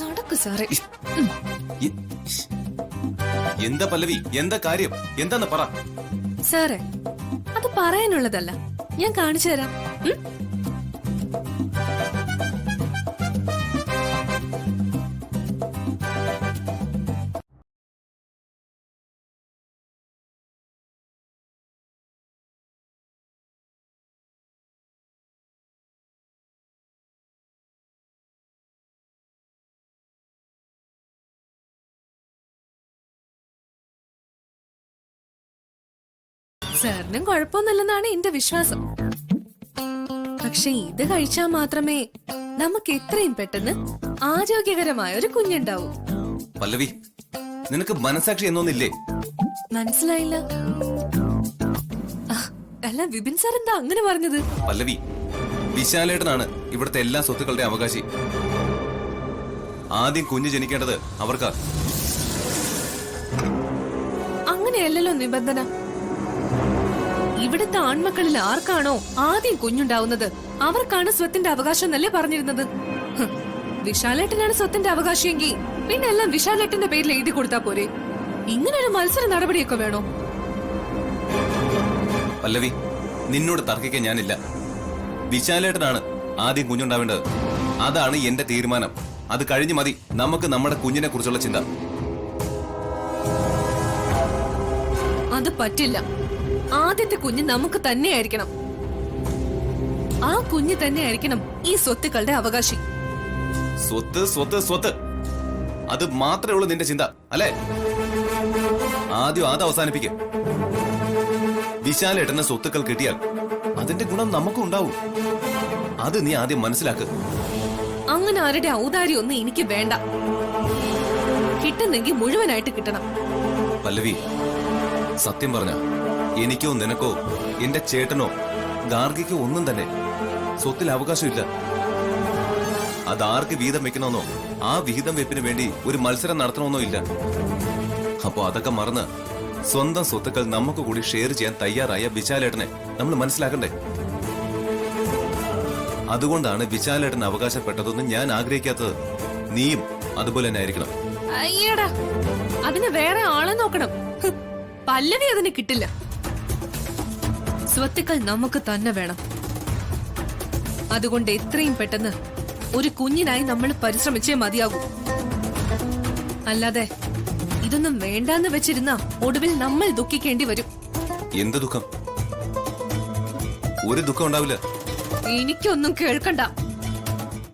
നടക്കു സാറേ. എന്താ പല്ലവി, എന്താ കാര്യം, എന്താന്ന് പറ. സാറേ, അത് പറയാനുള്ളതല്ല, ഞാൻ കാണിച്ചു തരാം. സാറിനും കുഴപ്പമൊന്നുമില്ലെന്നാണ് എന്റെ വിശ്വാസം. പക്ഷെ ഇത് കഴിച്ചാൽ മാത്രമേ നമുക്ക് എത്രയും പെട്ടെന്ന് ആരോഗ്യകരമായ ഒരു കുഞ്ഞുണ്ടാവൂ. പല്ലവി, നിനക്ക് മനസാക്ഷി എന്നൊന്നില്ലേ? മനസ്സിലായില്ല. അല്ല, വിപിൻ സാർ എന്താ അങ്ങനെ പറഞ്ഞത്? പല്ലവി, വിശാലേട്ടനാണ് ഇവിടുത്തെ എല്ലാ സ്വത്തുക്കളുടെ അവകാശി. ആദ്യം കുഞ്ഞ് ജനിക്കേണ്ടത് അവർക്കാ. അങ്ങനെയല്ലല്ലോ നിബന്ധന. ഇവിടുത്തെ ആൺമക്കളിൽ ആർക്കാണോ ആദ്യം കുഞ്ഞുണ്ടാവുന്നത് അവർക്കാണ് സ്വത്തിന്റെ അവകാശം എന്നല്ലേ പറഞ്ഞിരുന്നത്. വിശാലേട്ടനാണ് സ്വത്തിന്റെ അവകാശിയെങ്കിൽ പിന്നെ എല്ലാം വിശാലേട്ടന്റെ പേരിൽ എഴുതി കൊടുത്താ പോരെ. ഇങ്ങനൊരു മത്സര നടപടിയൊക്കെ വേണോ? പല്ലവി, നിന്നോട് തർക്കിക്കാൻ ഞാനില്ല. വിശാലേട്ടനാണ് ആദ്യം കുഞ്ഞുണ്ടാവേണ്ടത്. അതാണ് എന്റെ തീരുമാനം. അത് കഴിഞ്ഞു മതി നമുക്ക് നമ്മുടെ കുഞ്ഞിനെ കുറിച്ചുള്ള ചിന്ത. അത് പറ്റില്ല. ആദ്യത്തെ കുഞ്ഞ് നമുക്ക് തന്നെയായിരിക്കണം. ആ കുഞ്ഞ് തന്നെയായിരിക്കണം ഈ സ്വത്തുക്കളുടെ അവകാശി. സ്വത്ത് സ്വത്ത് സ്വത്ത്, അത് മാത്രമേ ഉള്ളൂ നിന്റെ ചിന്ത അല്ലേ? ആദ്യം അത് അവസാനിപ്പിക്ക. വിശാലേട്ടന് സ്വത്തുക്കൾ കിട്ടിയാൽ അതിന്റെ ഗുണം നമുക്കും ഉണ്ടാവും. അത് നീ ആദ്യം മനസ്സിലാക്ക്. അങ്ങനെ ആരുടെ ഔദാര്യം ഒന്നും എനിക്ക് വേണ്ട. കിട്ടുന്നെങ്കിൽ മുഴുവനായിട്ട് കിട്ടണം. പല്ലവി, സത്യം പറഞ്ഞ എനിക്കോ നിനക്കോ എന്റെ ചേട്ടനോ ഗാർഗിക്കോ ഒന്നും തന്നെ സ്വത്തിൽ അവകാശമില്ല. അതാർക്ക് വീതം വെക്കണമെന്നോ ആ വിഹിതം വെപ്പിന് വേണ്ടി ഒരു മത്സരം നടത്തണമെന്നോ ഇല്ല. അപ്പോ അതൊക്കെ മറന്ന് സ്വന്തം സ്വത്തുക്കൾ നമുക്ക് കൂടി ഷെയർ ചെയ്യാൻ തയ്യാറായ വിശാലേട്ടനെ നമ്മൾ മനസ്സിലാക്കണ്ടേ? അതുകൊണ്ടാണ് വിശാലേട്ടൻ അവകാശപ്പെട്ടതൊന്നും ഞാൻ ആഗ്രഹിക്കാത്തത്. നീയും അതുപോലെ തന്നെ ആയിരിക്കണം. അയ്യടാ, അതിന് വേറെ ആളെ നോക്കണം. പല്ലവി അതിന് കിട്ടില്ല. സ്വത്തുക്കൾ നമുക്ക് തന്നെ വേണം. അതുകൊണ്ട് എത്രയും പെട്ടെന്ന് ഒരു കുഞ്ഞിനായി നമ്മൾ പരിശ്രമിച്ചേ മതിയാകൂ. അല്ലാതെ ഇതൊന്നും വേണ്ടാന്ന് വെച്ചിരുന്ന ഒടുവിൽ നമ്മൾ ദുഃഖിക്കേണ്ടി വരും. എന്ത് ദുഃഖം? ഒരു ദുഃഖം ഉണ്ടാവില്ല. എനിക്കൊന്നും കേൾക്കണ്ട.